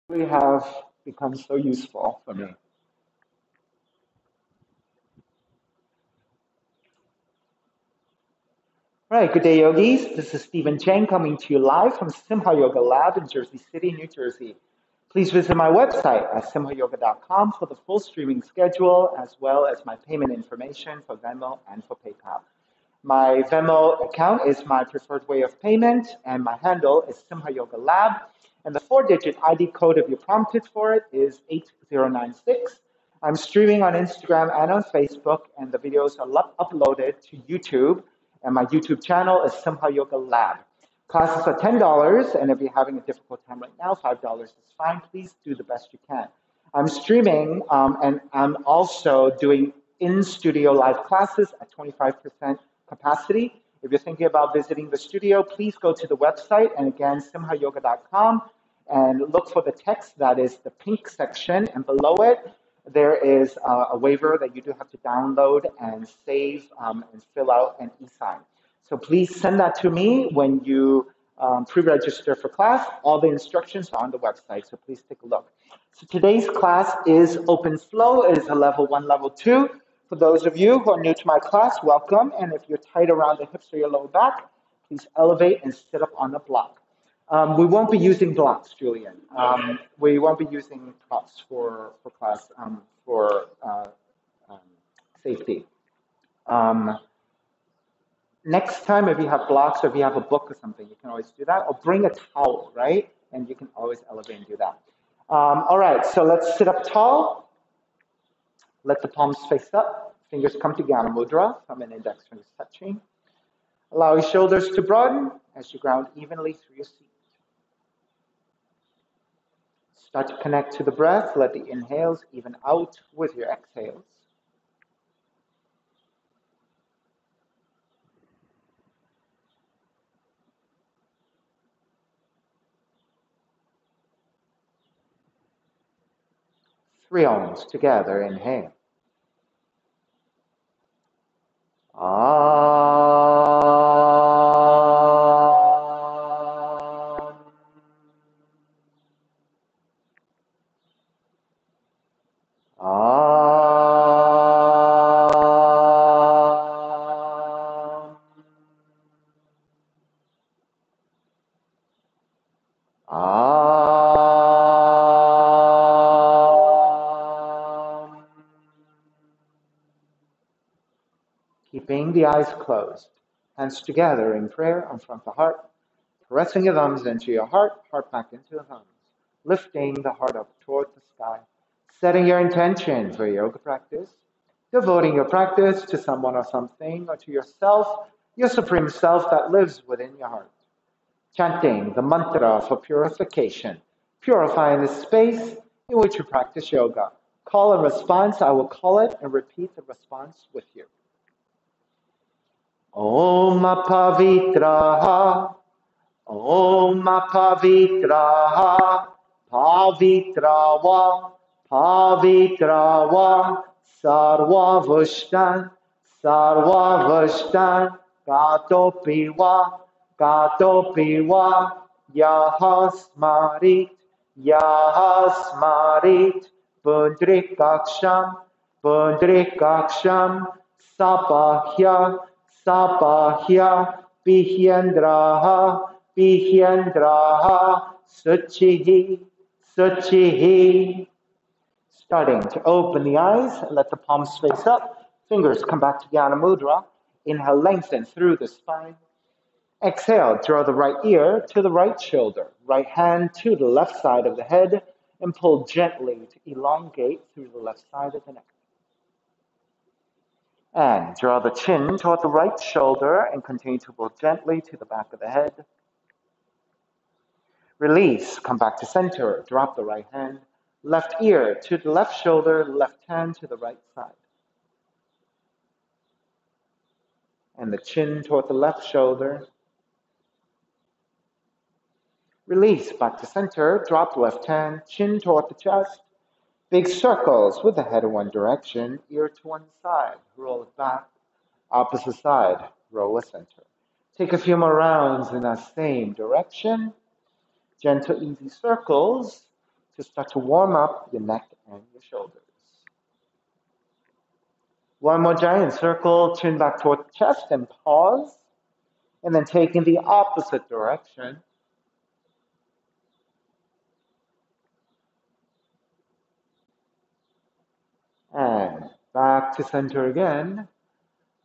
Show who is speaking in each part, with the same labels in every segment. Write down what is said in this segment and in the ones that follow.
Speaker 1: really have become so useful for me. All right, good day, yogis. This is Stephen Chang coming to you live from Simha Yoga Lab in Jersey City, New Jersey. Please visit my website at simhayoga.com for the full streaming schedule, as well as my payment information for Venmo and for PayPal. My Venmo account is my preferred way of payment, and my handle is Simha Yoga Lab. And the 4-digit ID code, if you're prompted for it, is 8096. I'm streaming on Instagram and on Facebook, and the videos are uploaded to YouTube. And my YouTube channel is Simha Yoga Lab. Classes are $10, and if you're having a difficult time right now, $5 is fine. Please do the best you can. I'm streaming, and I'm also doing in-studio live classes at 25% capacity. If you're thinking about visiting the studio, please go to the website, and again, simhayoga.com, and look for the text that is the pink section, and below it, there is a waiver that you do have to download and save and fill out and e-sign. So please send that to me when you pre-register for class. All the instructions are on the website, so please take a look. So today's class is Open Flow. It is a level 1, level 2. For those of you who are new to my class, welcome. And if you're tight around the hips or your lower back, please elevate and sit up on a block. We won't be using blocks, Julian. We won't be using props for class for safety. Next time, if you have blocks or if you have a book or something, you can always do that. Or bring a towel, right? And you can always elevate and do that. All right, so let's sit up tall. Let the palms face up. Fingers come together, Mudra, thumb and index fingers touching. Allow your shoulders to broaden as you ground evenly through your seat. Start to connect to the breath. Let the inhales even out with your exhales. Three ohms together. Inhale. Keeping the eyes closed, hands together in prayer in front of the heart, pressing your thumbs into your heart, heart back into the thumbs, lifting the heart up toward the sky, setting your intention for yoga practice, devoting your practice to someone or something, or to yourself, your supreme self that lives within your heart. Chanting the mantra for purification, purifying the space in which you practice yoga. Call and response, I will call it and repeat the response with you. Om Pavitraha, Om Pavitraha, Pavitrava, Pavitrava, Sarvavashtan, Sarvavashtan, Gatopiva, Gatopiva, Yahasmarit, Yahasmarit, Pundrikaksham, Pundrikaksham, Sapahya, Sapahya, Pihendraha, Pihendraha, Suchihi, Suchihi. Starting to open the eyes, let the palms face up, fingers come back to Jnana Mudra. Inhale, lengthen through the spine. Exhale, draw the right ear to the right shoulder, right hand to the left side of the head, and pull gently to elongate through the left side of the neck. And draw the chin toward the right shoulder and continue to pull gently to the back of the head. Release, come back to center, drop the right hand, left ear to the left shoulder, left hand to the right side. And the chin toward the left shoulder. Release, back to center, drop left hand, chin toward the chest. Big circles with the head in one direction, ear to one side, roll it back. Opposite side, roll the center. Take a few more rounds in that same direction. Gentle, easy circles to start to warm up your neck and your shoulders. One more giant circle, chin back toward the chest and pause. And then take in the opposite direction. And back to center again.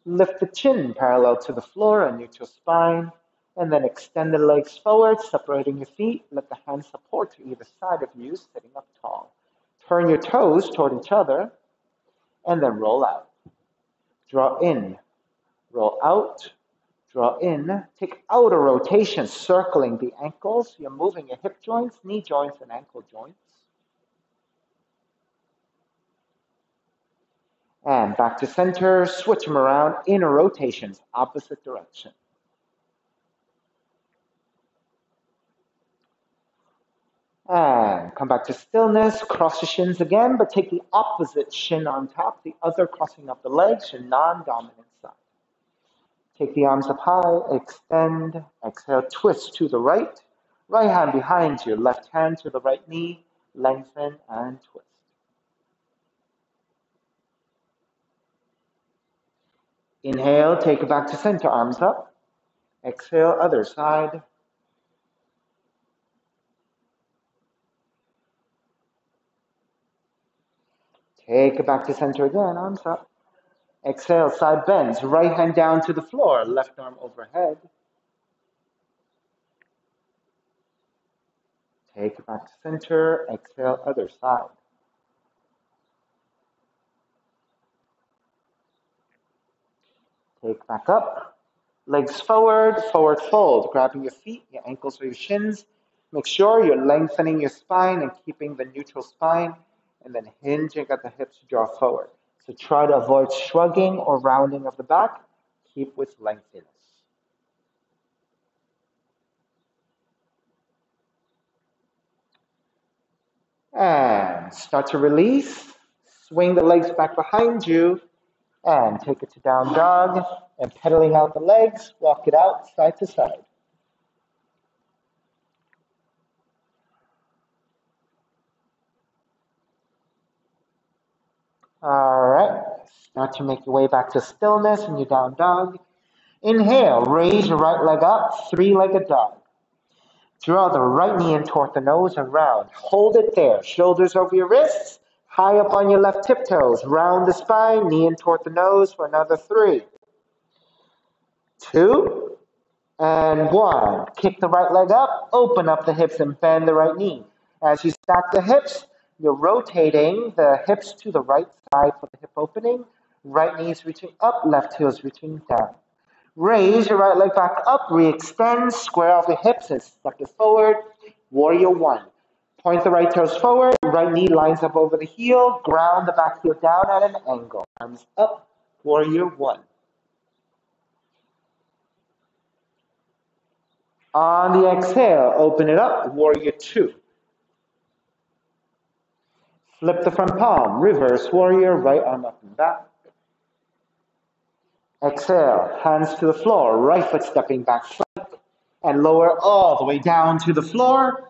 Speaker 1: Lift the chin parallel to the floor and neutral spine. And then extend the legs forward, separating your feet. Let the hands support to either side of you, sitting up tall. Turn your toes toward each other. And then roll out. Draw in. Roll out. Draw in. Take outer rotation, circling the ankles. You're moving your hip joints, knee joints, and ankle joints. And back to center. Switch them around. Inner rotations, opposite direction. And come back to stillness. Cross the shins again, but take the opposite shin on top, the other crossing up the legs, your non-dominant side. Take the arms up high, extend, exhale, twist to the right. Right hand behind you, left hand to the right knee, lengthen and twist. Inhale, take it back to center, arms up. Exhale, other side. Take it back to center again, arms up. Exhale, side bends, right hand down to the floor, left arm overhead. Take it back to center, exhale, other side. Take back up, legs forward, forward fold, grabbing your feet, your ankles or your shins. Make sure you're lengthening your spine and keeping the neutral spine, and then hinging at the hips to draw forward. So try to avoid shrugging or rounding of the back. Keep with lengthiness. And start to release. Swing the legs back behind you and take it to down dog. And pedaling out the legs, walk it out side to side. All right, start to make your way back to stillness in your down dog. Inhale, raise your right leg up, three-legged dog. Draw the right knee in toward the nose and round. Hold it there, shoulders over your wrists, high up on your left tiptoes. Round the spine, knee in toward the nose for another 3, 2, and 1. Kick the right leg up, open up the hips and bend the right knee. As you stack the hips, you're rotating the hips to the right side for the hip opening. Right knee is reaching up, left heel is reaching down. Raise your right leg back up, re-extend, square off the hips and step it forward. Warrior 1. Point the right toes forward, right knee lines up over the heel, ground the back heel down at an angle. Arms up, Warrior 1. On the exhale, open it up, Warrior 2. Flip the front palm, reverse warrior, right arm up and back. Exhale, hands to the floor, right foot stepping back flat, and lower all the way down to the floor.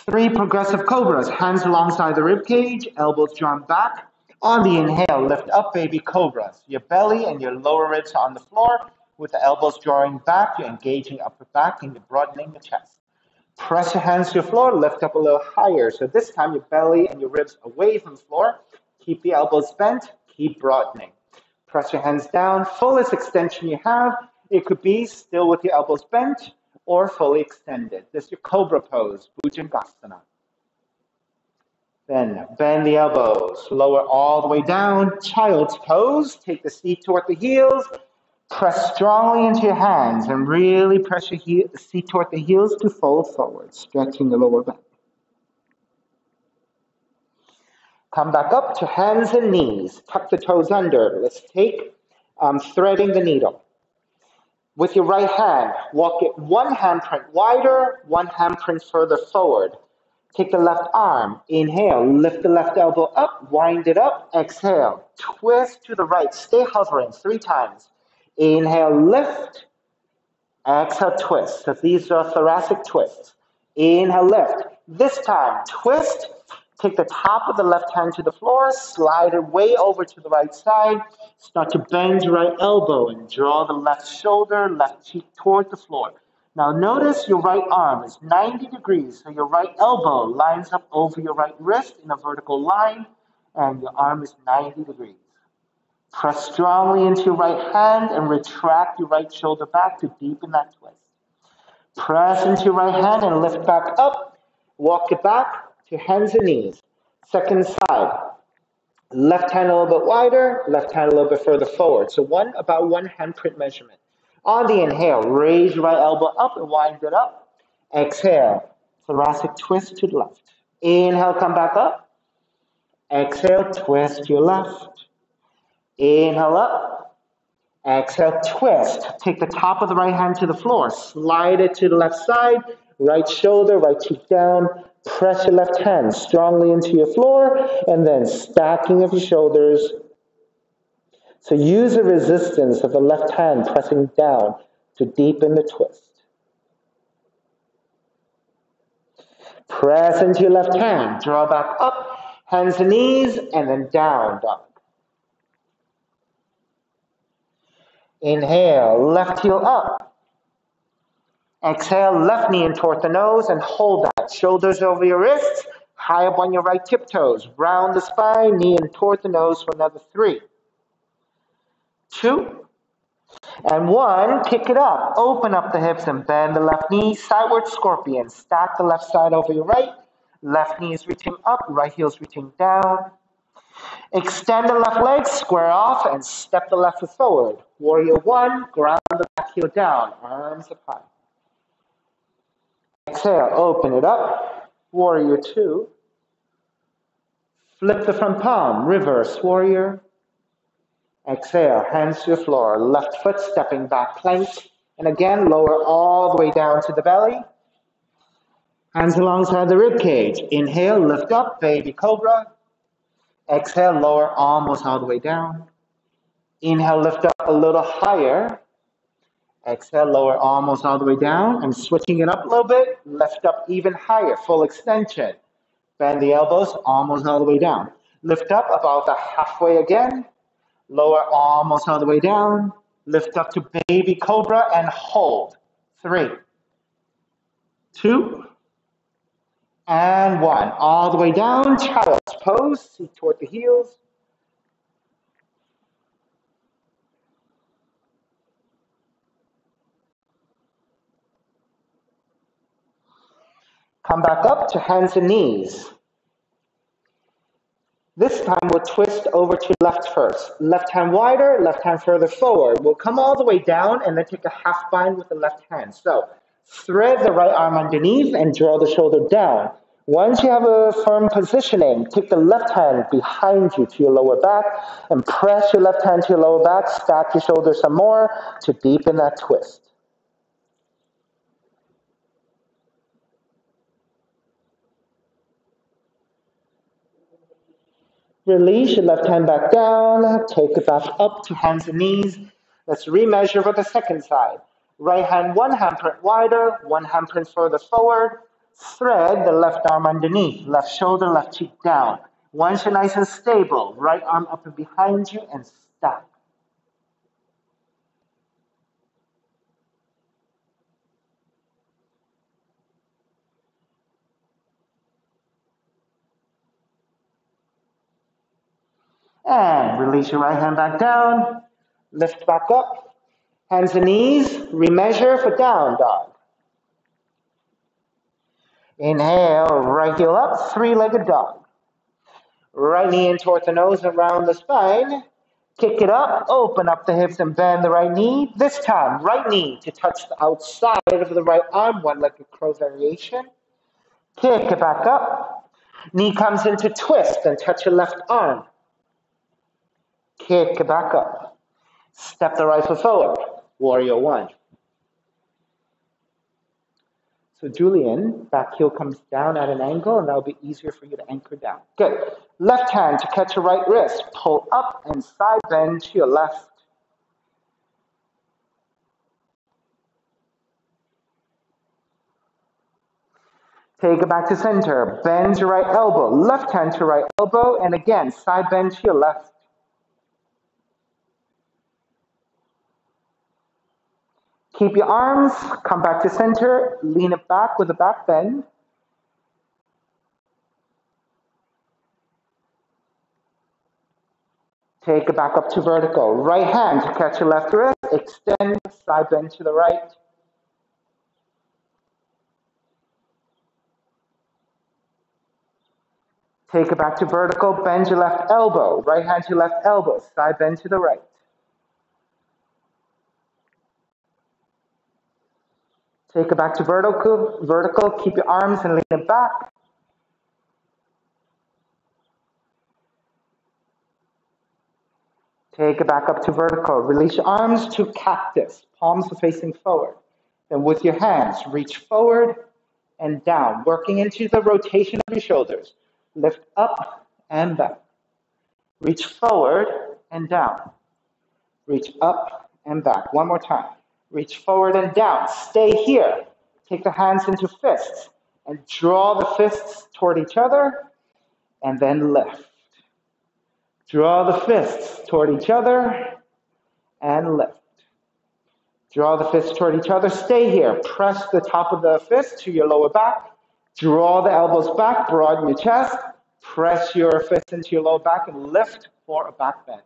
Speaker 1: 3 progressive cobras, hands alongside the rib cage, elbows drawn back. On the inhale, lift up, baby cobras. Your belly and your lower ribs are on the floor. With the elbows drawing back, you're engaging upper back and you're broadening the chest. Press your hands to your floor, lift up a little higher. So this time your belly and your ribs away from the floor. Keep the elbows bent, keep broadening. Press your hands down, fullest extension you have. It could be still with your elbows bent or fully extended. This is your cobra pose, Bhujangasana. Then bend the elbows, lower all the way down, child's pose. Take the seat toward the heels. Press strongly into your hands and really press your seat toward the heels to fold forward, stretching the lower back. Come back up to hands and knees. Tuck the toes under. Let's take threading the needle. With your right hand, walk it one handprint wider, one handprint further forward. Take the left arm. Inhale, lift the left elbow up, wind it up. Exhale, twist to the right. Stay hovering 3 times. Inhale, lift. Exhale, twist. So these are thoracic twists. Inhale, lift. This time, twist. Take the top of the left hand to the floor, slide it way over to the right side. Start to bend your right elbow and draw the left shoulder, left cheek toward the floor. Now notice your right arm is 90 degrees, so your right elbow lines up over your right wrist in a vertical line, and your arm is 90 degrees. Press strongly into your right hand and retract your right shoulder back to deepen that twist. Press into your right hand and lift back up. Walk it back to hands and knees. Second side. Left hand a little bit wider, left hand a little bit further forward. So about one handprint measurement. On the inhale, raise your right elbow up and wind it up. Exhale, thoracic twist to the left. Inhale, come back up. Exhale, twist to your left. Inhale up. Exhale, twist. Take the top of the right hand to the floor. Slide it to the left side. Right shoulder, right cheek down. Press your left hand strongly into your floor. And then stacking of your shoulders. So use the resistance of the left hand pressing down to deepen the twist. Press into your left hand. Draw back up. Hands and knees. And then down, dog. Inhale, left heel up. Exhale, left knee in toward the nose and hold that. Shoulders over your wrists, high up on your right tiptoes. Round the spine, knee in toward the nose for another 3, 2, and 1. Kick it up. Open up the hips and bend the left knee. Sideward Scorpion. Stack the left side over your right. Left knee is reaching up, right heel is reaching down. Extend the left leg, square off, and step the left foot forward. Warrior 1, ground the back heel down, arms up high. Exhale, open it up. Warrior 2. Flip the front palm, reverse warrior. Exhale, hands to the floor, left foot stepping back plank. And again, lower all the way down to the belly. Hands alongside the rib cage. Inhale, lift up, baby cobra. Exhale, lower almost all the way down. Inhale, lift up a little higher. Exhale, lower almost all the way down. And switching it up a little bit, lift up even higher, full extension. Bend the elbows almost all the way down. Lift up about the halfway again. Lower almost all the way down. Lift up to baby cobra and hold. 3, 2, and 1. All the way down, child's pose, seat toward the heels. Come back up to hands and knees. This time we'll twist over to left first. Left hand wider, left hand further forward. We'll come all the way down and then take a half bind with the left hand. So thread the right arm underneath and draw the shoulder down. Once you have a firm positioning, take the left hand behind you to your lower back and press your left hand to your lower back, stack your shoulders some more to deepen that twist. Release your left hand back down, take it back up to hands and knees. Let's remeasure for the second side. Right hand, one handprint wider, one handprint further forward. Thread the left arm underneath, left shoulder, left cheek down. Once you're nice and stable, right arm up and behind you and stack. And release your right hand back down, lift back up, hands and knees, remeasure for down dog. Inhale, right heel up, three-legged dog. Right knee in toward the nose and around the spine. Kick it up, open up the hips and bend the right knee. This time, right knee to touch the outside of the right arm, one-legged crow variation. Kick it back up. Knee comes into twist and touch your left arm. Kick it back up. Step the right foot forward. Warrior 1. So Julian, back heel comes down at an angle, and that'll be easier for you to anchor down. Good. Left hand to catch your right wrist. Pull up and side bend to your left. Take it back to center. Bend your right elbow. Left hand to right elbow. And again, side bend to your left. Keep your arms. Come back to center. Lean it back with a back bend. Take it back up to vertical. Right hand to catch your left wrist. Extend, side bend to the right. Take it back to vertical. Bend your left elbow. Right hand to your left elbow. Side bend to the right. Take it back to vertical. Keep your arms and lean it back. Take it back up to vertical. Release your arms to cactus. Palms are facing forward. Then with your hands, reach forward and down, working into the rotation of your shoulders. Lift up and back. Reach forward and down. Reach up and back. One more time. Reach forward and down. Stay here. Take the hands into fists and draw the fists toward each other and then lift. Draw the fists toward each other and lift. Draw the fists toward each other. Stay here. Press the top of the fist to your lower back. Draw the elbows back. Broaden your chest. Press your fist into your lower back and lift for a back bend.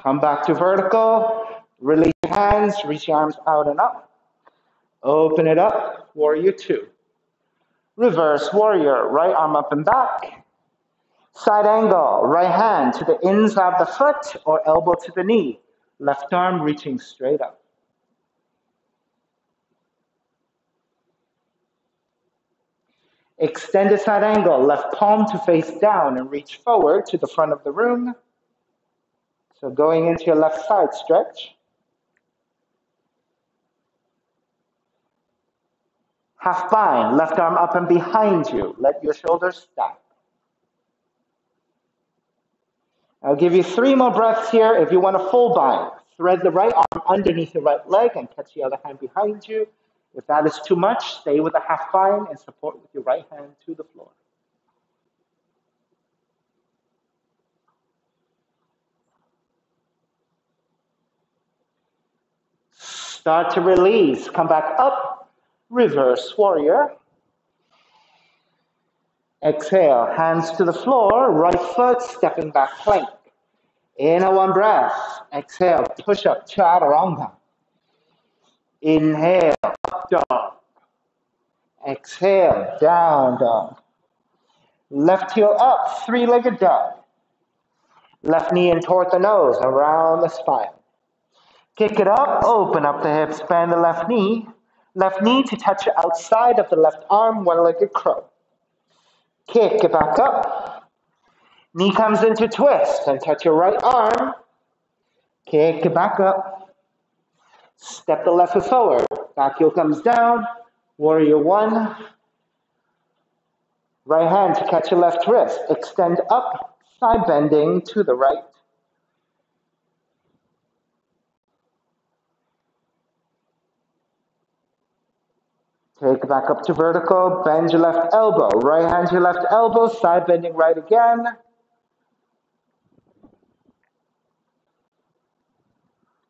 Speaker 1: Come back to vertical. Release your hands. Reach your arms out and up. Open it up. Warrior two. Reverse warrior. Right arm up and back. Side angle. Right hand to the inside of the foot or elbow to the knee. Left arm reaching straight up. Extended side angle. Left palm to face down and reach forward to the front of the room. So going into your left side stretch. Half bind. Left arm up and behind you. Let your shoulders stack. I'll give you 3 more breaths here. If you want a full bind, thread the right arm underneath the right leg and catch the other hand behind you. If that is too much, stay with a half bind and support with your right hand to the floor. Start to release. Come back up. Reverse warrior. Exhale. Hands to the floor. Right foot stepping back plank. Inhale, one breath. Exhale. Push up. Chaturanga. Inhale. Up dog. Exhale. Down dog. Left heel up. 3-legged dog. Left knee in toward the nose. Around the spine. Kick it up. Open up the hips. Bend the left knee. Left knee to touch outside of the left arm. 1-legged crow. Kick it back up. Knee comes into twist and touch your right arm. Kick it back up. Step the left foot forward. Back heel comes down. Warrior one. Right hand to catch your left wrist. Extend up. Side bending to the right. Take it back up to vertical. Bend your left elbow. Right hand to your left elbow. Side bending right again.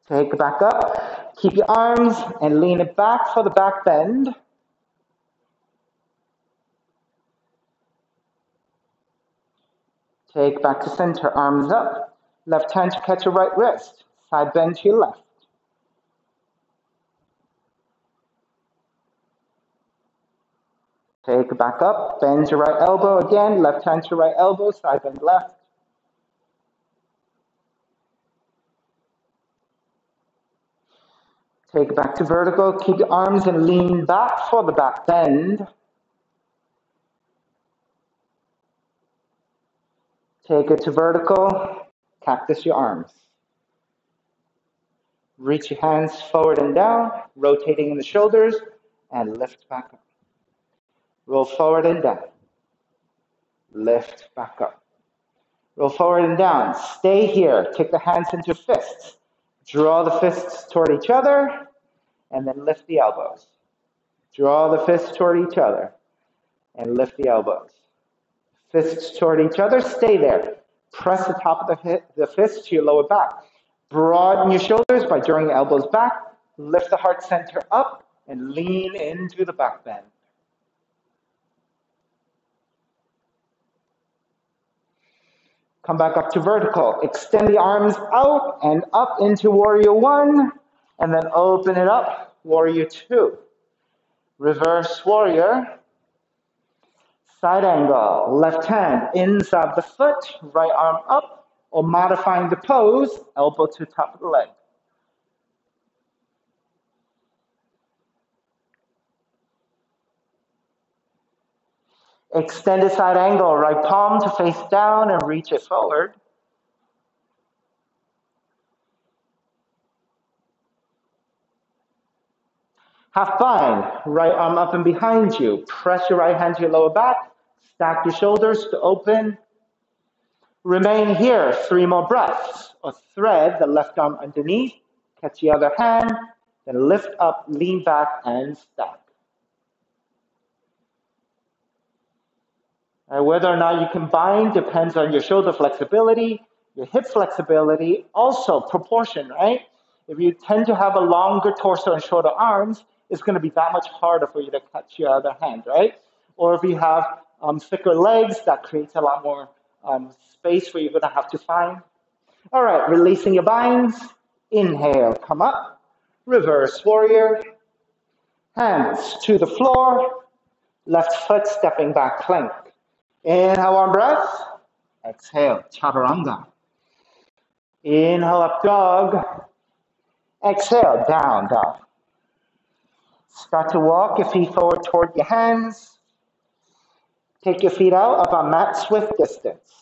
Speaker 1: Take it back up. Keep your arms and lean it back for the back bend. Take back to center. Arms up. Left hand to catch your right wrist. Side bend to your left. Take it back up. Bend your right elbow again. Left hand to right elbow. Side bend left. Take it back to vertical. Keep your arms and lean back for the back bend. Take it to vertical. Cactus your arms. Reach your hands forward and down, rotating in the shoulders, and lift back up. Roll forward and down. Lift back up. Roll forward and down. Stay here. Kick the hands into fists. Draw the fists toward each other, and then lift the elbows. Draw the fists toward each other, and lift the elbows. Fists toward each other, stay there. Press the top of the fist to your lower back. Broaden your shoulders by drawing your elbows back. Lift the heart center up, and lean into the back bend. Come back up to vertical. Extend the arms out and up into warrior one, and then open it up, warrior two. Reverse warrior. Side angle. Left hand inside the foot, right arm up, or modifying the pose, elbow to top of the leg. Extended side angle, right palm to face down and reach it forward. Half bind, right arm up and behind you. Press your right hand to your lower back. Stack your shoulders to open. Remain here, 3 more breaths. Or thread the left arm underneath. Catch the other hand. Then lift up, lean back, and stack. Whether or not you can bind depends on your shoulder flexibility, your hip flexibility, also proportion, right? If you tend to have a longer torso and shorter arms, it's going to be that much harder for you to catch your other hand, right? Or if you have thicker legs, that creates a lot more space where you're going to have to find. All right, releasing your binds. Inhale, come up. Reverse warrior. Hands to the floor. Left foot stepping back, plank. Inhale, one breath. Exhale, chaturanga. Inhale, up dog. Exhale, down dog. Start to walk your feet forward toward your hands. Take your feet out up on mat swift distance.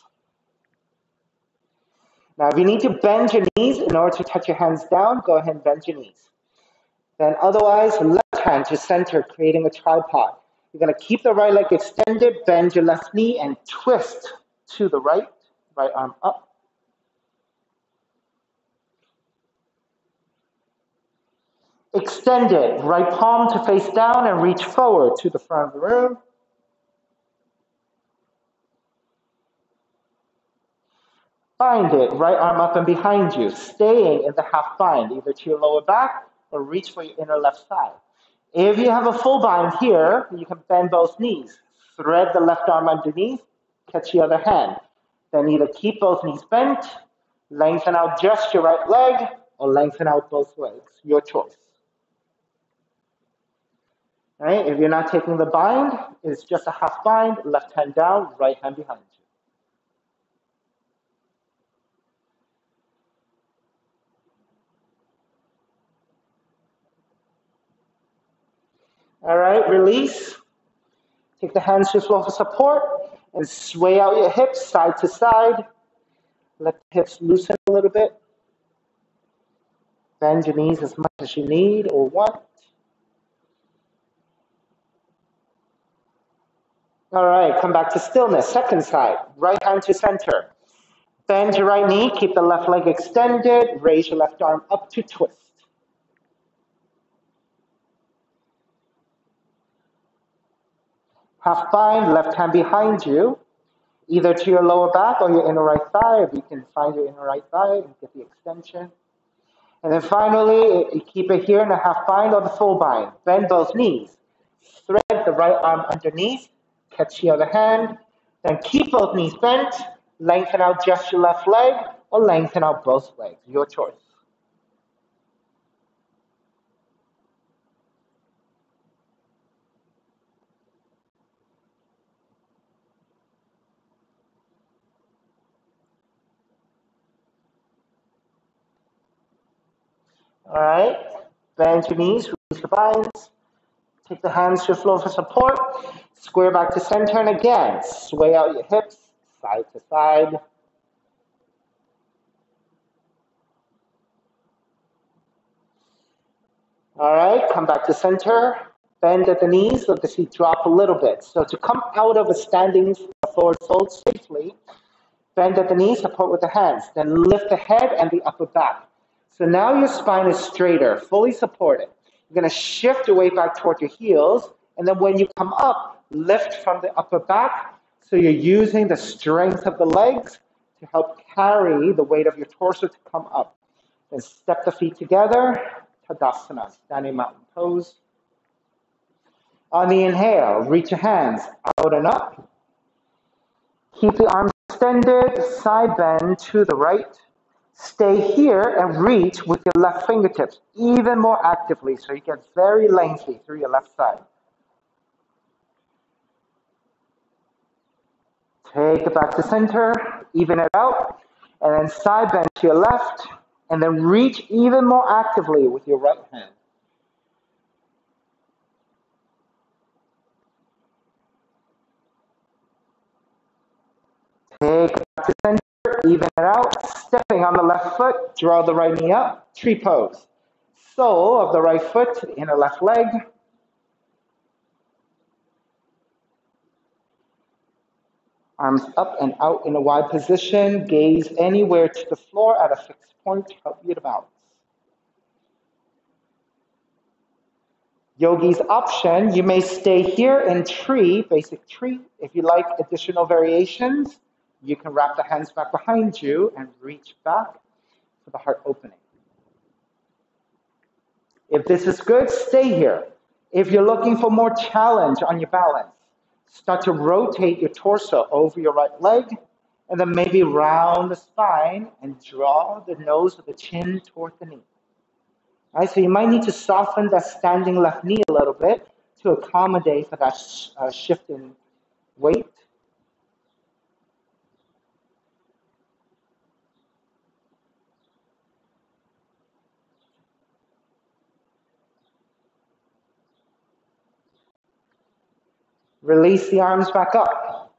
Speaker 1: Now, if you need to bend your knees in order to touch your hands down, go ahead and bend your knees. Then otherwise, left hand to center, creating a tripod. You're going to keep the right leg extended, bend your left knee, and twist to the right. Right arm up. Extend it, right palm to face down and reach forward to the front of the room. Bind it, right arm up and behind you, staying in the half bind, either to your lower back or reach for your inner left side. If you have a full bind here, you can bend both knees. Thread the left arm underneath, catch the other hand. Then either keep both knees bent, lengthen out just your right leg, or lengthen out both legs, your choice. All right, if you're not taking the bind, it's just a half bind, left hand down, right hand behind you. All right, release. Take the hands to the floor for support and sway out your hips side to side. Let the hips loosen a little bit. Bend your knees as much as you need or want. All right, come back to stillness. Second side, right hand to center. Bend your right knee, keep the left leg extended, raise your left arm up to twist. Half bind, left hand behind you, either to your lower back or your inner right thigh. If you can find your inner right thigh and get the extension. And then finally, keep it here in a half bind or the full bind. Bend both knees. Thread the right arm underneath. Catch the other hand. Then keep both knees bent. Lengthen out just your left leg or lengthen out both legs. Your choice. All right. Bend your knees. Release the binds. Take the hands to the floor for support. Square back to center, and again, sway out your hips, side to side. All right, come back to center. Bend at the knees, let the feet drop a little bit. So to come out of a standing forward fold safely, bend at the knees, support with the hands. Then lift the head and the upper back. So now your spine is straighter, fully supported. You're going to shift your weight back toward your heels, and then when you come up, lift from the upper back. So you're using the strength of the legs to help carry the weight of your torso to come up. Then step the feet together, Tadasana, standing mountain pose. On the inhale, reach your hands out and up. Keep the arms extended, side bend to the right. Stay here and reach with your left fingertips even more actively so you get very lengthy through your left side. Take it back to center, even it out, and then side bend to your left, and then reach even more actively with your right hand. Take it back to center, even it out, stepping on the left foot, draw the right knee up, tree pose. Sole of the right foot to the inner left leg. Arms up and out in a wide position, gaze anywhere to the floor at a fixed point to help you to balance. Yogi's option, you may stay here in tree, basic tree. If you like additional variations, you can wrap the hands back behind you and reach back for the heart opening. If this is good, stay here. If you're looking for more challenge on your balance, start to rotate your torso over your right leg, and then maybe round the spine and draw the nose of the chin toward the knee. All right, so you might need to soften that standing left knee a little bit to accommodate for that shift in weight. Release the arms back up.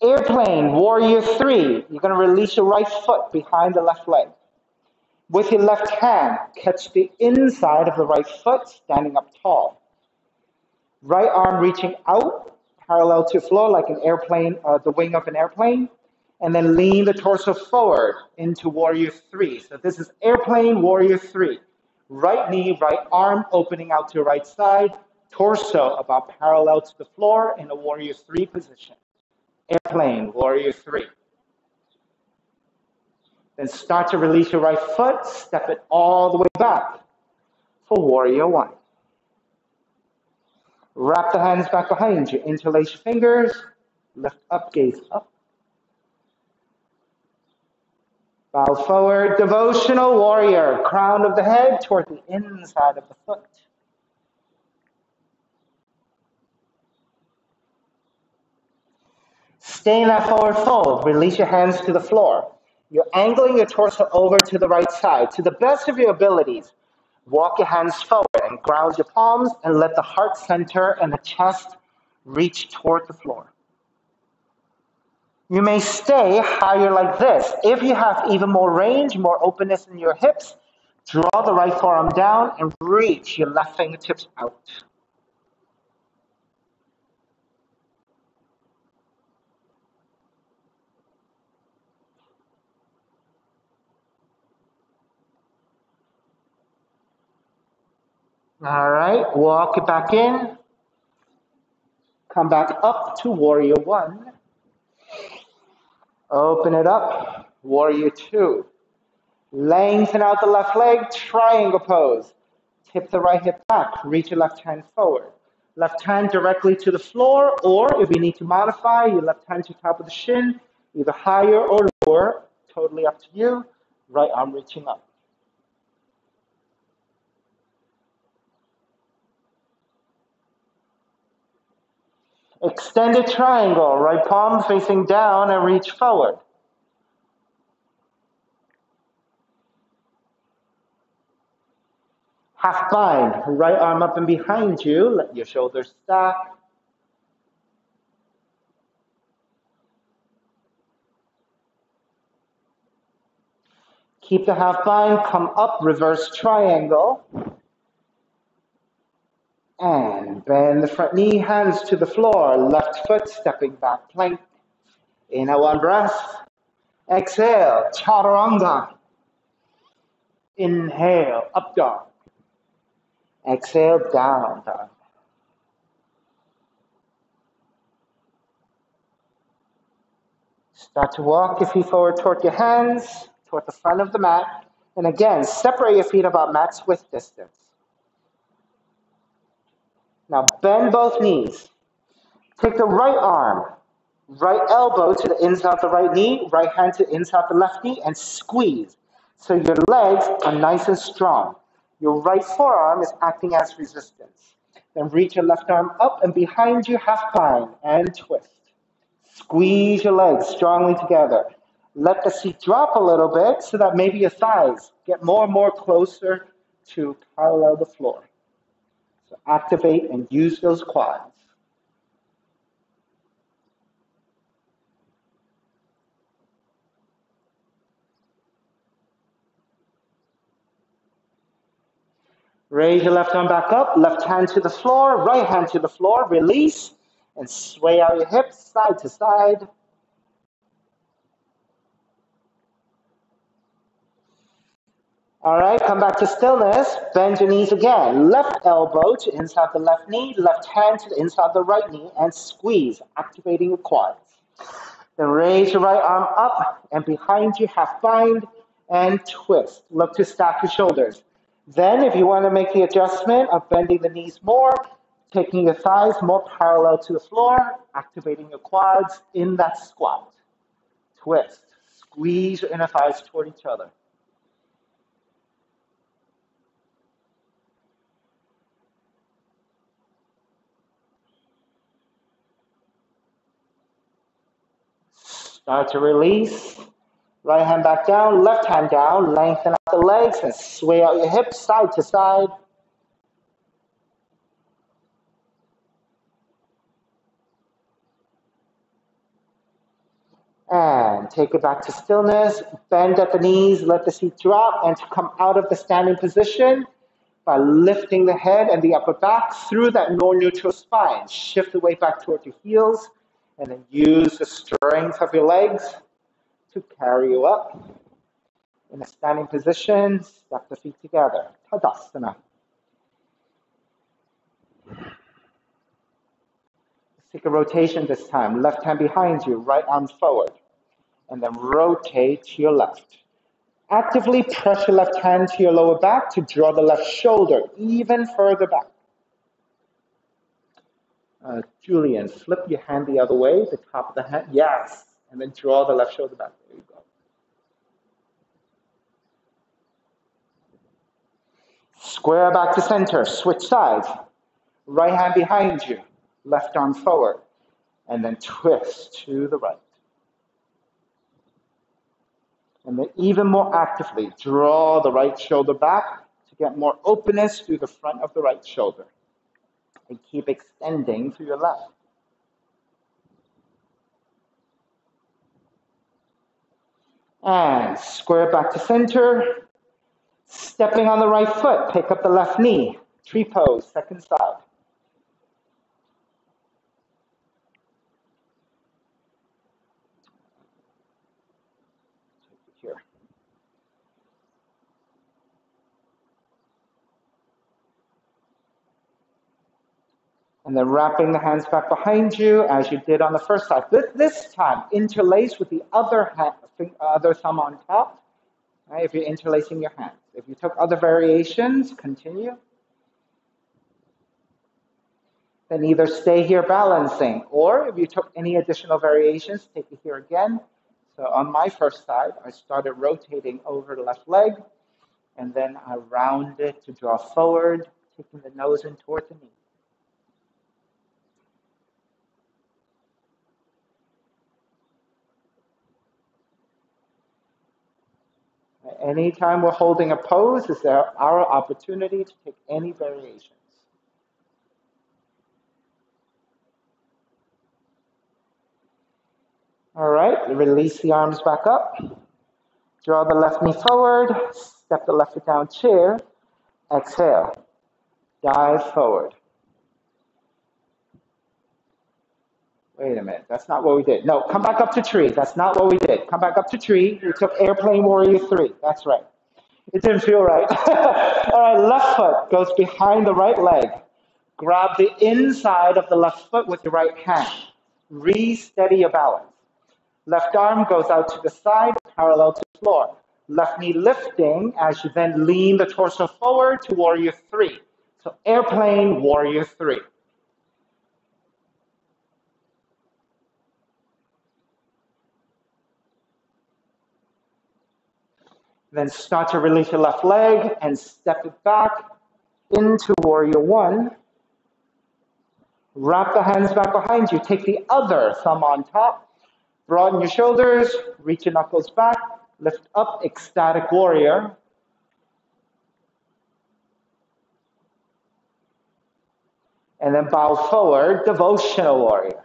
Speaker 1: Airplane, warrior three. You're going to release your right foot behind the left leg. With your left hand, catch the inside of the right foot, standing up tall. Right arm reaching out, parallel to the floor like an airplane, the wing of an airplane. And then lean the torso forward into warrior three. So this is airplane, warrior three. Right knee, right arm opening out to the right side. Torso about parallel to the floor in a warrior three position. Airplane, warrior three. Then start to release your right foot, step it all the way back for warrior one. Wrap the hands back behind you, interlace your fingers, lift up, gaze up. Bow forward, devotional warrior, crown of the head toward the inside of the foot. Stay in that forward fold, release your hands to the floor. You're angling your torso over to the right side. To the best of your abilities, walk your hands forward and ground your palms and let the heart center and the chest reach toward the floor. You may stay higher like this. If you have even more range, more openness in your hips, draw the right forearm down and reach your left fingertips out. All right, walk it back in. Come back up to warrior one. Open it up, warrior two. Lengthen out the left leg, triangle pose. Tip the right hip back, reach your left hand forward. Left hand directly to the floor, or if you need to modify, your left hand to the top of the shin, either higher or lower, totally up to you. Right arm reaching up. Extended triangle, right palm facing down and reach forward. Half bind, right arm up and behind you, let your shoulders stack. Keep the half bind, come up, reverse triangle. And bend the front knee, hands to the floor, left foot stepping back, plank. Inhale, one breath. Exhale, chaturanga. Inhale, up dog. Exhale, down dog. Start to walk your feet forward toward your hands, toward the front of the mat. And again, separate your feet about max width distance. Now bend both knees. Take the right arm, right elbow to the inside of the right knee, right hand to the inside of the left knee, and squeeze. So your legs are nice and strong. Your right forearm is acting as resistance. Then reach your left arm up and behind you, half bind and twist. Squeeze your legs strongly together. Let the seat drop a little bit so that maybe your thighs get more and more closer to parallel the floor. So activate and use those quads. Raise your left arm back up, left hand to the floor, right hand to the floor, release, and sway out your hips side to side. All right, come back to stillness. Bend your knees again. Left elbow to inside the left knee, left hand to the inside the right knee, and squeeze, activating your quads. Then raise your right arm up and behind you, half bind and twist. Look to stack your shoulders. Then, if you want to make the adjustment of bending the knees more, taking your thighs more parallel to the floor, activating your quads in that squat. Twist. Squeeze your inner thighs toward each other. Start to release. Right hand back down, left hand down. Lengthen out the legs and sway out your hips side to side. And take it back to stillness. Bend at the knees, let the seat drop, and to come out of the standing position by lifting the head and the upper back through that neutral spine. Shift the weight back toward your heels, and then use the strength of your legs to carry you up. In a standing position, step the feet together. Tadasana. Take a rotation this time. Left hand behind you, right arm forward. And then rotate to your left. Actively press your left hand to your lower back to draw the left shoulder even further back. Julian, flip your hand the other way, the top of the hand. Yes. And then draw the left shoulder back. There you go. Square back to center. Switch sides. Right hand behind you. Left arm forward. And then twist to the right. And then even more actively, draw the right shoulder back to get more openness through the front of the right shoulder. And keep extending through your left. And square back to center. Stepping on the right foot, pick up the left knee. Tree pose, second side. Here. And then wrapping the hands back behind you as you did on the first side. This time, interlace with the other thumb on top, right, if you're interlacing your hands. If you took other variations, continue. Then either stay here balancing, or if you took any additional variations, take it here again. So on my first side, I started rotating over the left leg, and then I rounded to draw forward, taking the nose in toward the knee. Anytime we're holding a pose, is there our opportunity to take any variations. All right, release the arms back up. Draw the left knee forward. Step the left foot down, chair. Exhale. Dive forward. Wait a minute, that's not what we did. No, come back up to tree. That's not what we did. Come back up to tree. We took airplane warrior 3. That's right. It didn't feel right. All right, left foot goes behind the right leg. Grab the inside of the left foot with your right hand. Re-steady your balance. Left arm goes out to the side, parallel to the floor. Left knee lifting as you then lean the torso forward to warrior three. So airplane, warrior three. Then start to release your left leg and step it back into warrior one. Wrap the hands back behind you. Take the other thumb on top. Broaden your shoulders. Reach your knuckles back. Lift up, ecstatic warrior. And then bow forward, devotional warrior.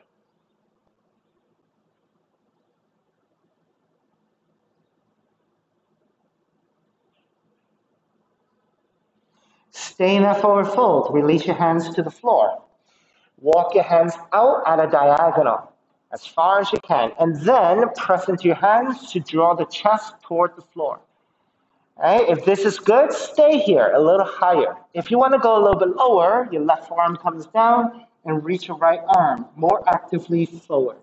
Speaker 1: Stay in that forward fold. Release your hands to the floor. Walk your hands out at a diagonal as far as you can. And then press into your hands to draw the chest toward the floor. All right? If this is good, stay here a little higher. If you want to go a little bit lower, your left arm comes down and reach your right arm more actively forward.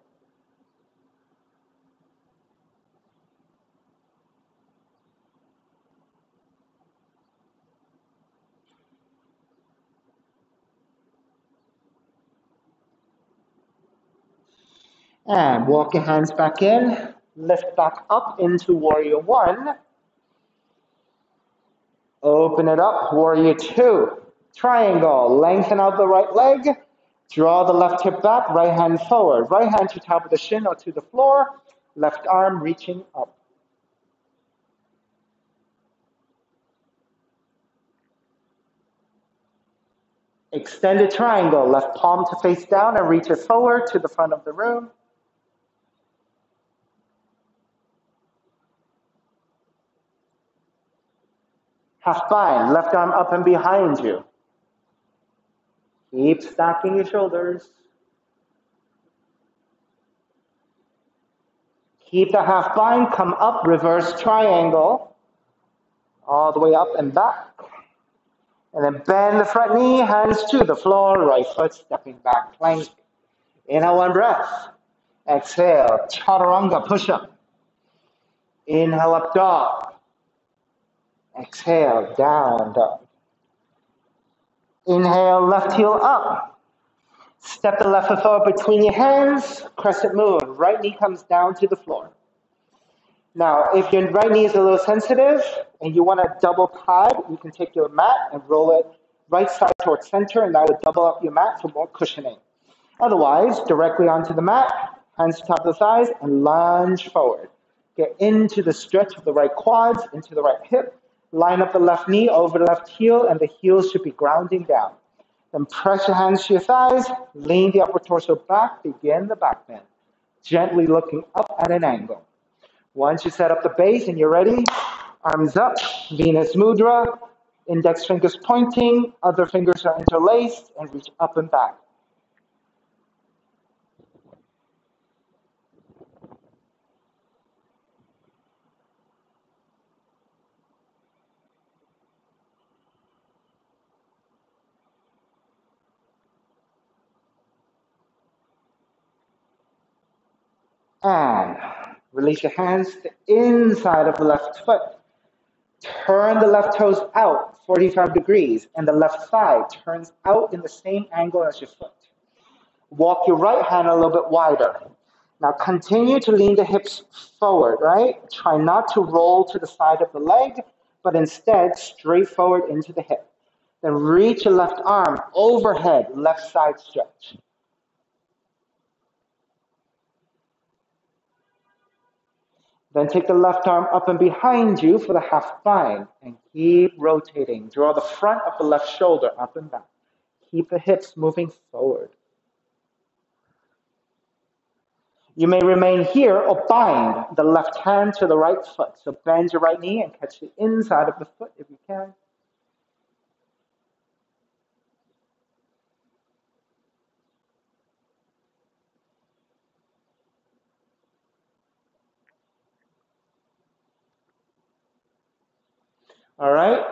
Speaker 1: And walk your hands back in. Lift back up into warrior one. Open it up, warrior two. Triangle, lengthen out the right leg. Draw the left hip back, right hand forward. Right hand to top of the shin or to the floor. Left arm reaching up. Extended triangle, left palm to face down and reach it forward to the front of the room. Half bind, left arm up and behind you. Keep stacking your shoulders. Keep the half bind, come up, reverse triangle. All the way up and back. And then bend the front knee, hands to the floor, right foot stepping back, plank. Inhale, one breath. Exhale, chaturanga, push up. Inhale, up dog. Exhale, down dog. Inhale, left heel up. Step the left foot forward between your hands, crescent moon. Right knee comes down to the floor. Now, if your right knee is a little sensitive and you want a double pad, you can take your mat and roll it right side towards center, and that would double up your mat for more cushioning. Otherwise, directly onto the mat, hands to top of the thighs, and lunge forward. Get into the stretch of the right quads, into the right hip. Line up the left knee over the left heel, and the heels should be grounding down. Then press your hands to your thighs, lean the upper torso back, begin the back bend. Gently looking up at an angle. Once you set up the base and you're ready, arms up, Venus Mudra, index fingers pointing, other fingers are interlaced, and reach up and back. And release your hands to the inside of the left foot. Turn the left toes out 45 degrees, and the left thigh turns out in the same angle as your foot. Walk your right hand a little bit wider. Now continue to lean the hips forward, right? Try not to roll to the side of the leg, but instead straight forward into the hip. Then reach your left arm overhead, left side stretch. Then take the left arm up and behind you for the half bind and keep rotating. Draw the front of the left shoulder up and back. Keep the hips moving forward. You may remain here or bind the left hand to the right foot. So bend your right knee and catch the inside of the foot if you can. All right?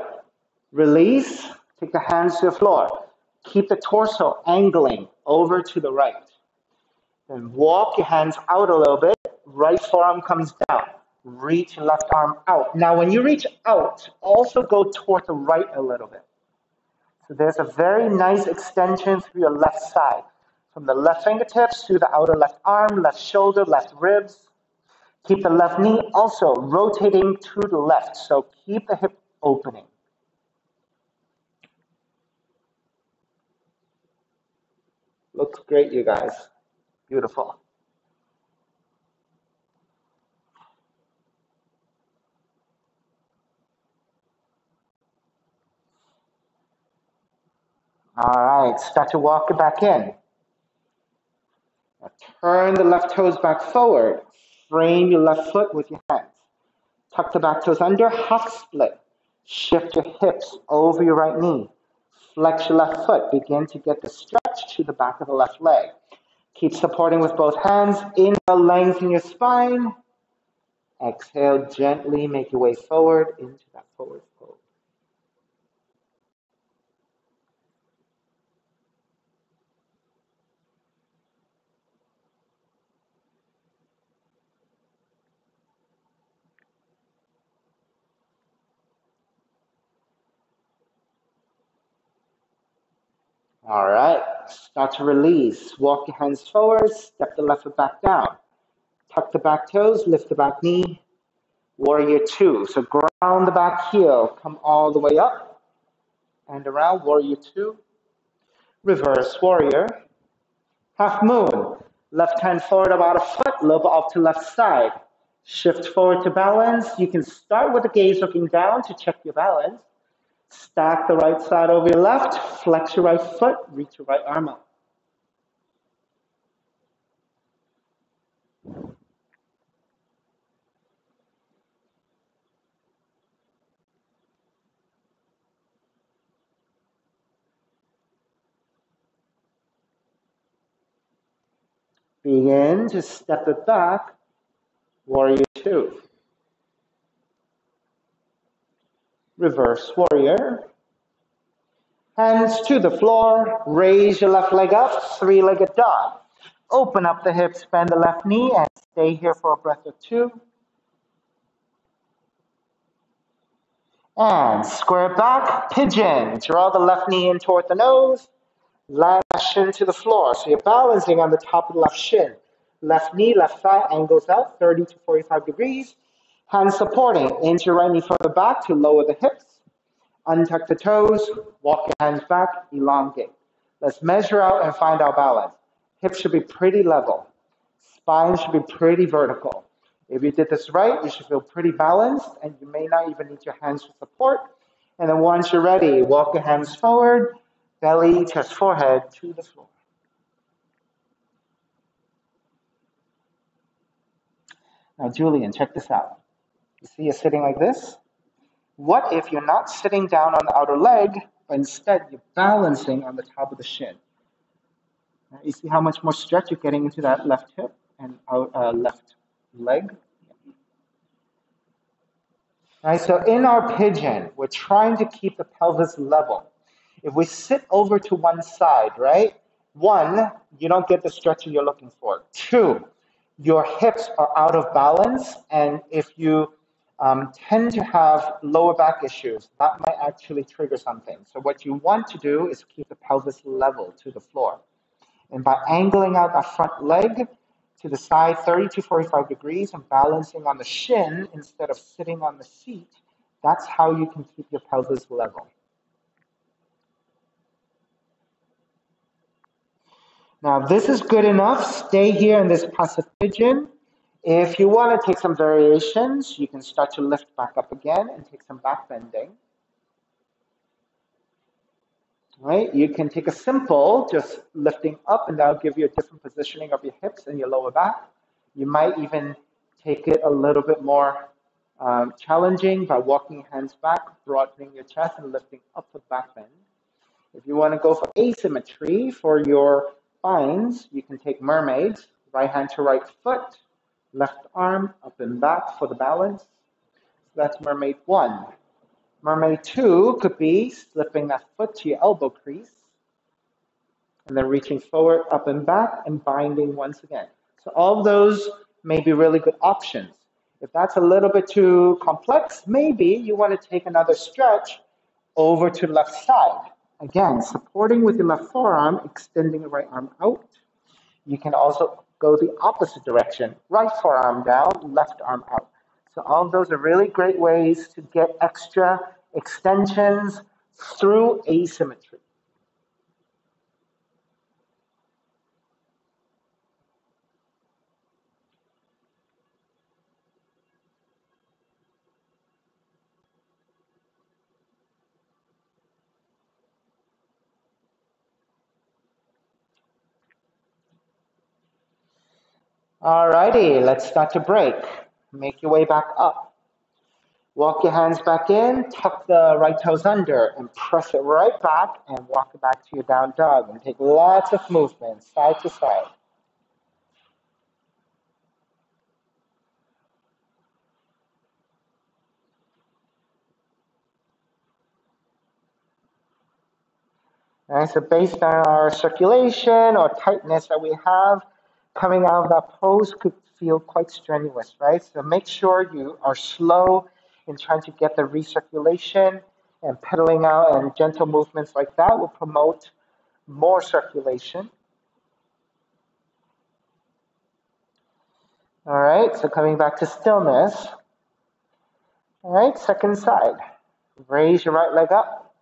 Speaker 1: Release. Take the hands to the floor. Keep the torso angling over to the right. Then walk your hands out a little bit. Right forearm comes down. Reach your left arm out. Now, when you reach out, also go toward the right a little bit. So there's a very nice extension through your left side. From the left fingertips to the outer left arm, left shoulder, left ribs. Keep the left knee also rotating to the left. So keep the hip opening. Looks great, you guys. Beautiful. All right, start to walk it back in. Now turn the left toes back forward. Frame your left foot with your hands. Tuck the back toes under, half split. Shift your hips over your right knee. Flex your left foot. Begin to get the stretch to the back of the left leg. Keep supporting with both hands. Inhale, lengthen your spine. Exhale, gently make your way forward into that forward fold. All right, start to release. Walk your hands forward, step the left foot back down. Tuck the back toes, lift the back knee. Warrior two. So ground the back heel, come all the way up and around. Warrior two. Reverse warrior. Half moon. Left hand forward about a foot, lobe up to left side. Shift forward to balance. You can start with the gaze looking down to check your balance. Stack the right side over your left. Flex your right foot. Reach your right arm up. Begin to step it back. Warrior two. Reverse warrior. Hands to the floor. Raise your left leg up. Three-legged dog. Open up the hips, bend the left knee, and stay here for a breath or two. And square back, pigeon. Draw the left knee in toward the nose. Left shin to the floor. So you're balancing on the top of the left shin. Left knee, left thigh angles out 30 to 45 degrees. Hands supporting. Inch your right knee further back to lower the hips. Untuck the toes. Walk your hands back. Elongate. Let's measure out and find our balance. Hips should be pretty level. Spine should be pretty vertical. If you did this right, you should feel pretty balanced, and you may not even need your hands for support. And then once you're ready, walk your hands forward, belly, chest, forehead to the floor. Now, Julian, check this out. You see you're sitting like this? What if you're not sitting down on the outer leg, but instead you're balancing on the top of the shin? You see how much more stretch you're getting into that left hip and left leg? Right, so in our pigeon, we're trying to keep the pelvis level. If we sit over to one side, right? One, you don't get the stretching you're looking for. Two, your hips are out of balance, and if you tend to have lower back issues, that might actually trigger something. So what you want to do is keep the pelvis level to the floor. And by angling out that front leg to the side 30 to 45 degrees and balancing on the shin instead of sitting on the seat, that's how you can keep your pelvis level. Now, this is good enough. Stay here in this passive pigeon. If you want to take some variations, you can start to lift back up again and take some back bending. Right? You can take a simple, just lifting up, and that'll give you a different positioning of your hips and your lower back. You might even take it a little bit more challenging by walking your hands back, broadening your chest, and lifting up with back bend. If you want to go for asymmetry for your spines, you can take mermaids, right hand to right foot, left arm up and back for the balance. So that's mermaid one. Mermaid 2 could be slipping that foot to your elbow crease and then reaching forward, up and back, and binding once again. So all of those may be really good options. If that's a little bit too complex, maybe you want to take another stretch over to the left side. Again, supporting with your left forearm, extending the right arm out. You can also go the opposite direction, right forearm down, left arm out. So all of those are really great ways to get extra extensions through asymmetry. Alrighty, let's start to break. Make your way back up. Walk your hands back in, tuck the right toes under, and press it right back, and walk it back to your down dog. And take lots of movement, side to side. All right, so based on our circulation or tightness that we have, coming out of that pose could feel quite strenuous, right? So make sure you are slow in trying to get the recirculation, and pedaling out and gentle movements like that will promote more circulation. All right, so coming back to stillness. All right, second side. Raise your right leg up.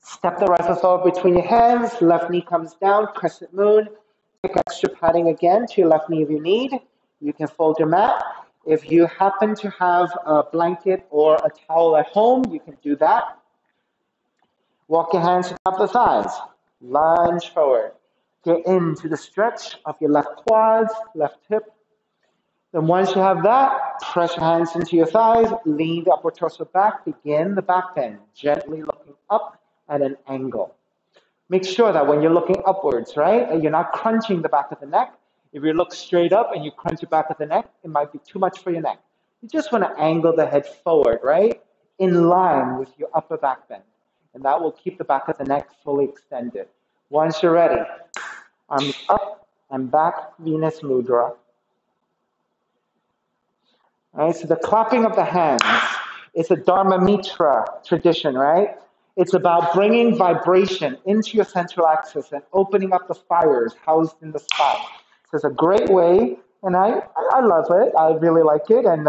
Speaker 1: Step the right foot forward between your hands. Left knee comes down, crescent moon. Take extra padding again to your left knee if you need. You can fold your mat. If you happen to have a blanket or a towel at home, you can do that. Walk your hands up the thighs. Lunge forward. Get into the stretch of your left quads, left hip. Then once you have that, press your hands into your thighs, lean the upper torso back, begin the back bend, gently looking up at an angle. Make sure that when you're looking upwards, right, you're not crunching the back of the neck. If you look straight up and you crunch the back of the neck, it might be too much for your neck. You just want to angle the head forward, right, in line with your upper back bend. And that will keep the back of the neck fully extended. Once you're ready, arms up and back, Venus Mudra. All right, so the clapping of the hands is a Dharma Mitra tradition, right? It's about bringing vibration into your central axis and opening up the fires housed in the spine. So it's a great way, and I love it. I really like it, and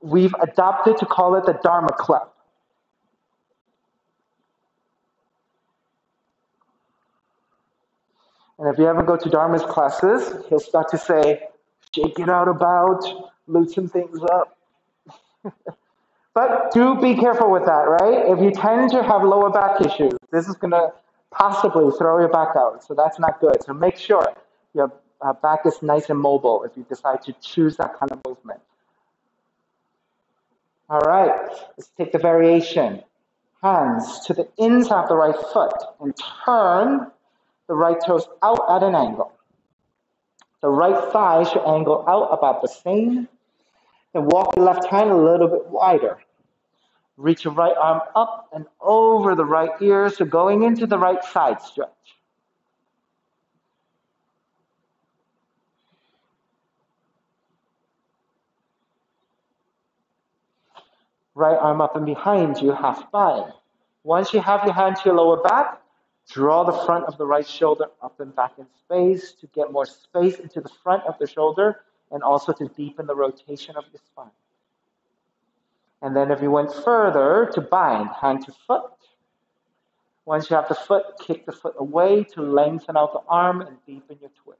Speaker 1: we've adopted to call it the Dharma clap. And if you ever go to Dharma's classes, he'll start to say, shake it out about, loosen things up. But do be careful with that, right? If you tend to have lower back issues, this is going to possibly throw your back out. So that's not good. So make sure your back is nice and mobile if you decide to choose that kind of movement. All right, let's take the variation. Hands to the inside of the right foot and turn the right toes out at an angle. The right thigh should angle out about the same. And walk the left hand a little bit wider. Reach your right arm up and over the right ear, so going into the right side stretch. Right arm up and behind you, half bind. Once you have your hand to your lower back, draw the front of the right shoulder up and back in space to get more space into the front of the shoulder and also to deepen the rotation of your spine. And then if you went further, to bind, hand to foot. Once you have the foot, kick the foot away to lengthen out the arm and deepen your twist.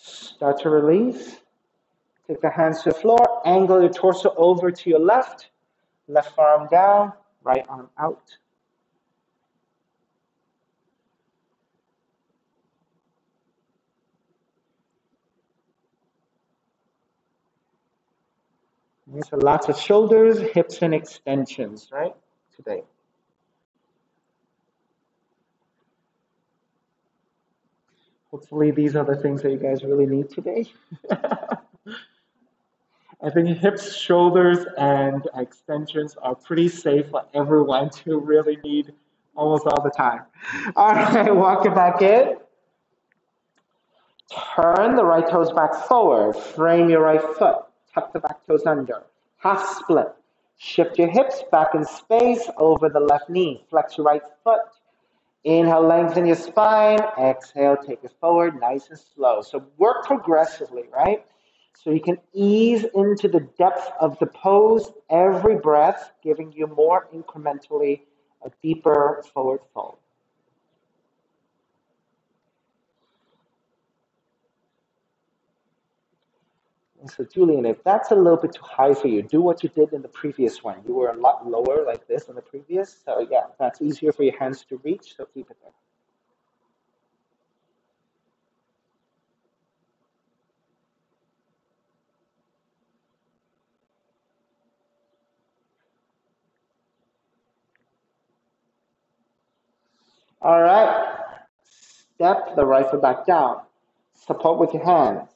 Speaker 1: Start to release. Take the hands to the floor. Angle your torso over to your left. Left arm down, right arm out. So lots of shoulders, hips, and extensions, right? Today. Hopefully these are the things that you guys really need today. I think hips, shoulders, and extensions are pretty safe for everyone to really need almost all the time. All right, walk it back in. Turn the right toes back forward. Frame your right foot. Tuck the back toes under. Half split. Shift your hips back in space over the left knee. Flex your right foot. Inhale, lengthen your spine. Exhale, take it forward, nice and slow. So work progressively, right? So you can ease into the depth of the pose every breath, giving you more incrementally a deeper forward fold. And so, Julian, if that's a little bit too high for you, do what you did in the previous one. You were a lot lower like this in the previous. So, yeah, that's easier for your hands to reach. So, keep it there. All right. Step the right foot back down. Support with your hands.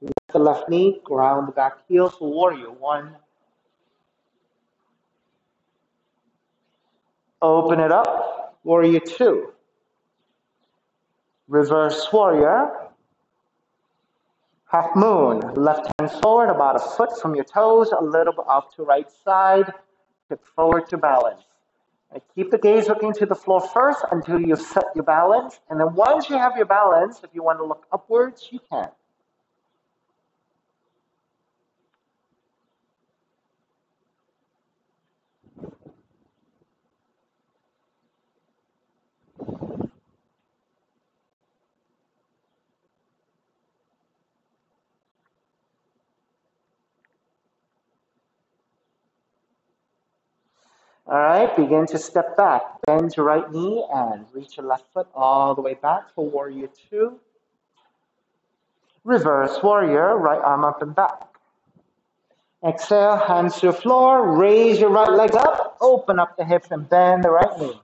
Speaker 1: Lift the left knee, ground the back heel for warrior one. Open it up, warrior two. Reverse warrior. Half moon. Left hand forward about a foot from your toes, a little bit off to right side. Tip forward to balance. And keep the gaze looking to the floor first until you've set your balance. And then once you have your balance, if you want to look upwards, you can. All right, begin to step back. Bend your right knee and reach your left foot all the way back for warrior two. Reverse warrior, right arm up and back. Exhale, hands to the floor. Raise your right leg up. Open up the hips and bend the right knee.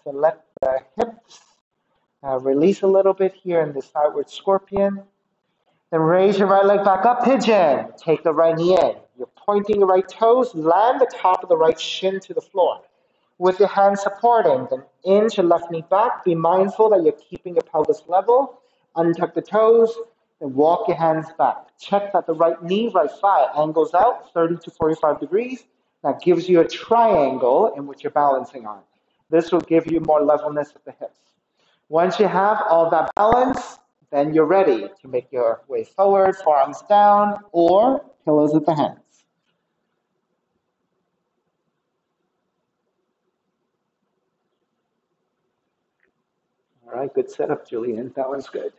Speaker 1: So let the hips release a little bit here in the sideward scorpion. Then raise your right leg back up, pigeon. Take the right knee in. You're pointing your right toes. Land the top of the right shin to the floor. With your hands supporting, then inch your left knee back. Be mindful that you're keeping your pelvis level. Untuck the toes, then walk your hands back. Check that the right knee, right thigh angles out 30 to 45 degrees. That gives you a triangle in which you're balancing on. This will give you more levelness of the hips. Once you have all that balance, then you're ready to make your way forward, forearms down, or pillows at the hands. All right, good setup, Julian. That one's good.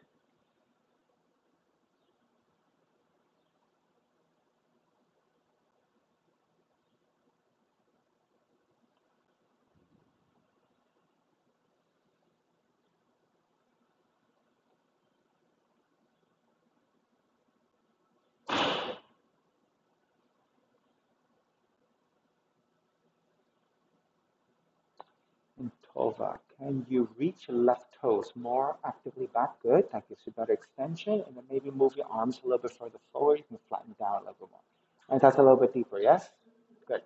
Speaker 1: And Tova, can you reach your left toes more actively back? Good. That gives you better extension. And then maybe move your arms a little bit further forward. You can flatten down a little bit more. And that's a little bit deeper, yes? Good.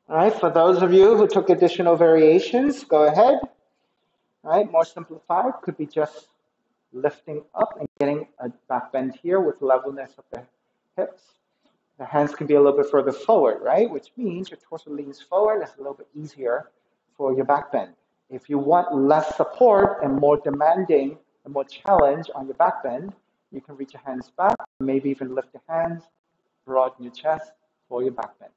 Speaker 1: All right, for those of you who took additional variations, go ahead. All right, more simplified could be just lifting up and getting a back bend here with levelness of the hips. The hands can be a little bit further forward, right? Which means your torso leans forward. It's a little bit easier for your back bend. If you want less support and more demanding and more challenge on your back bend, you can reach your hands back, maybe even lift your hands, broaden your chest for your back bend.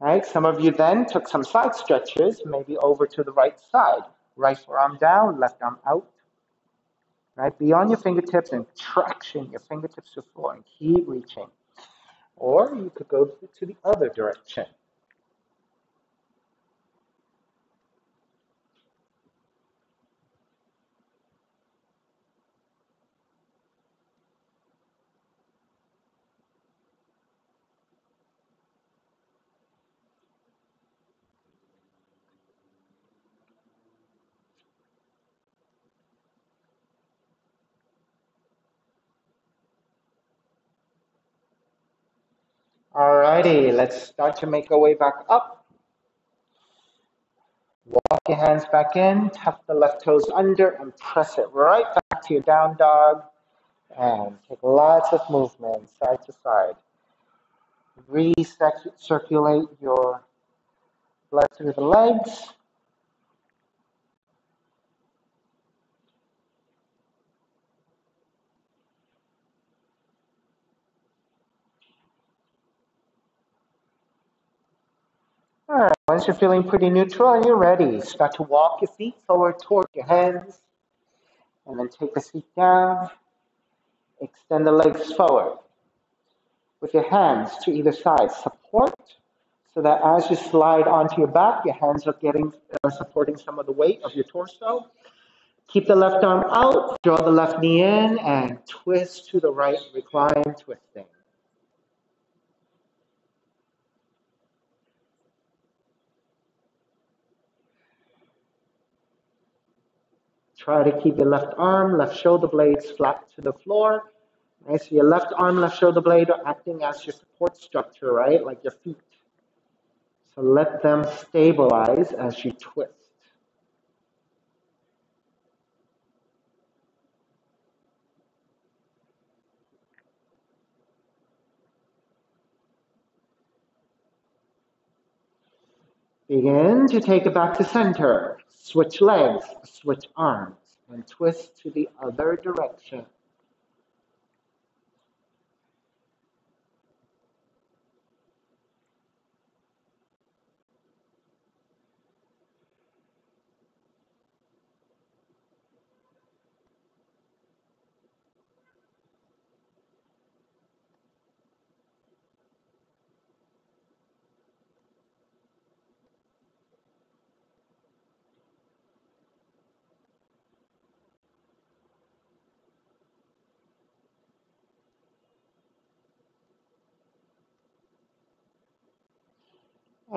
Speaker 1: All right, some of you then took some side stretches, maybe over to the right side. Right forearm down, left arm out. Right, beyond your fingertips and traction your fingertips to the floor and keep reaching. Or you could go to the other direction. righty, let's start to make our way back up. Walk your hands back in, tuck the left toes under, and press it right back to your down dog. And take lots of movement side to side. Recirculate your blood through the legs. All right, once you're feeling pretty neutral and you're ready, start to walk your feet forward toward your hands, and then take a seat down. Extend the legs forward. With your hands to either side, support so that as you slide onto your back, your hands are supporting some of the weight of your torso. Keep the left arm out, draw the left knee in, and twist to the right, recline, twisting. Try to keep your left arm, left shoulder blades flat to the floor. Right? So your left arm, left shoulder blade are acting as your support structure, right? Like your feet. So let them stabilize as you twist. Begin to take it back to center. Switch legs, switch arms, and twist to the other direction.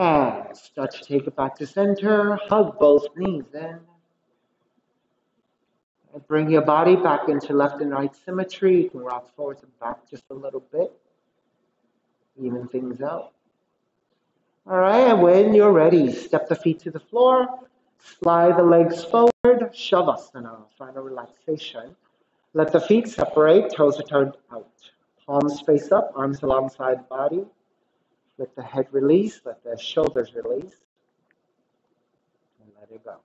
Speaker 1: And start to take it back to center. Hug both knees in. And bring your body back into left and right symmetry. You can rock forwards and back just a little bit. Even things out. All right, and when you're ready, step the feet to the floor. Slide the legs forward. Shavasana, final relaxation. Let the feet separate, toes are turned out. Palms face up, arms alongside the body. Let the head release, let the shoulders release, and let it go.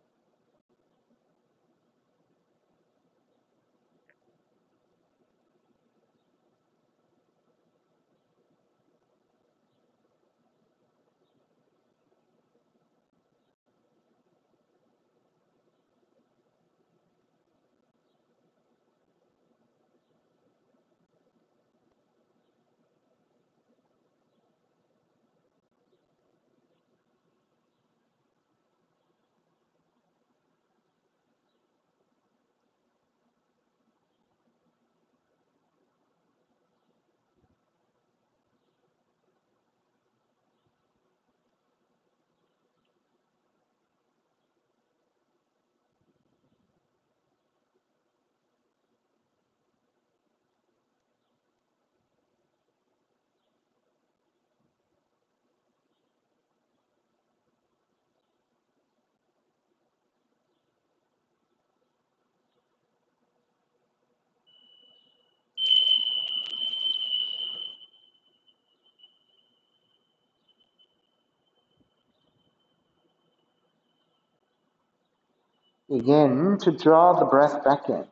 Speaker 1: Begin to draw the breath back in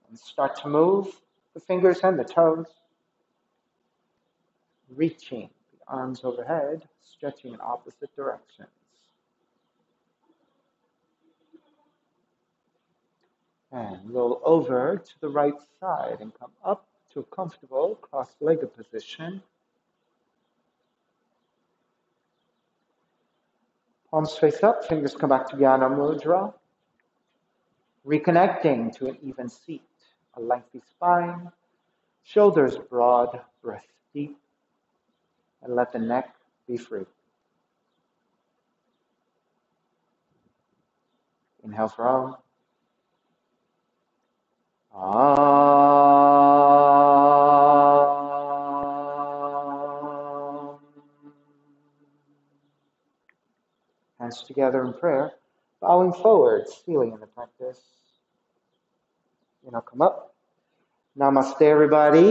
Speaker 1: and start to move the fingers and the toes, reaching the arms overhead, stretching in opposite directions. And roll over to the right side and come up to a comfortable cross-legged position. Palms face up, fingers come back to Jnana Mudra. Reconnecting to an even seat, a lengthy spine, shoulders broad, breath deep, and let the neck be free. Inhale for Om. together in prayer, bowing forward, sealing in the practice. Come up. Namaste, everybody.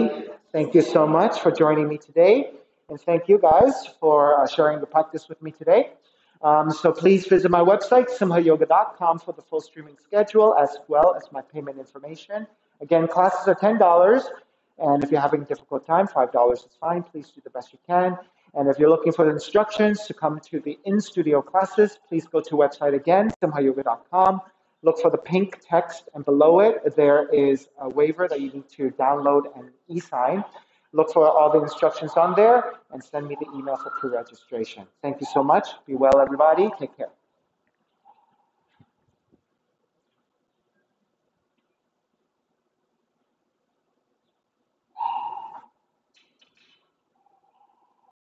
Speaker 1: Thank you so much for joining me today. And thank you guys for sharing the practice with me today. So please visit my website, simhayoga.com, for the full streaming schedule, as well as my payment information. Again, classes are $10. And if you're having a difficult time, $5 is fine. Please do the best you can. And if you're looking for the instructions to come to the in-studio classes, please go to the website again, simhayoga.com. Look for the pink text, and below it, there is a waiver that you need to download and e-sign. Look for all the instructions on there and send me the email for pre-registration. Thank you so much. Be well, everybody. Take care.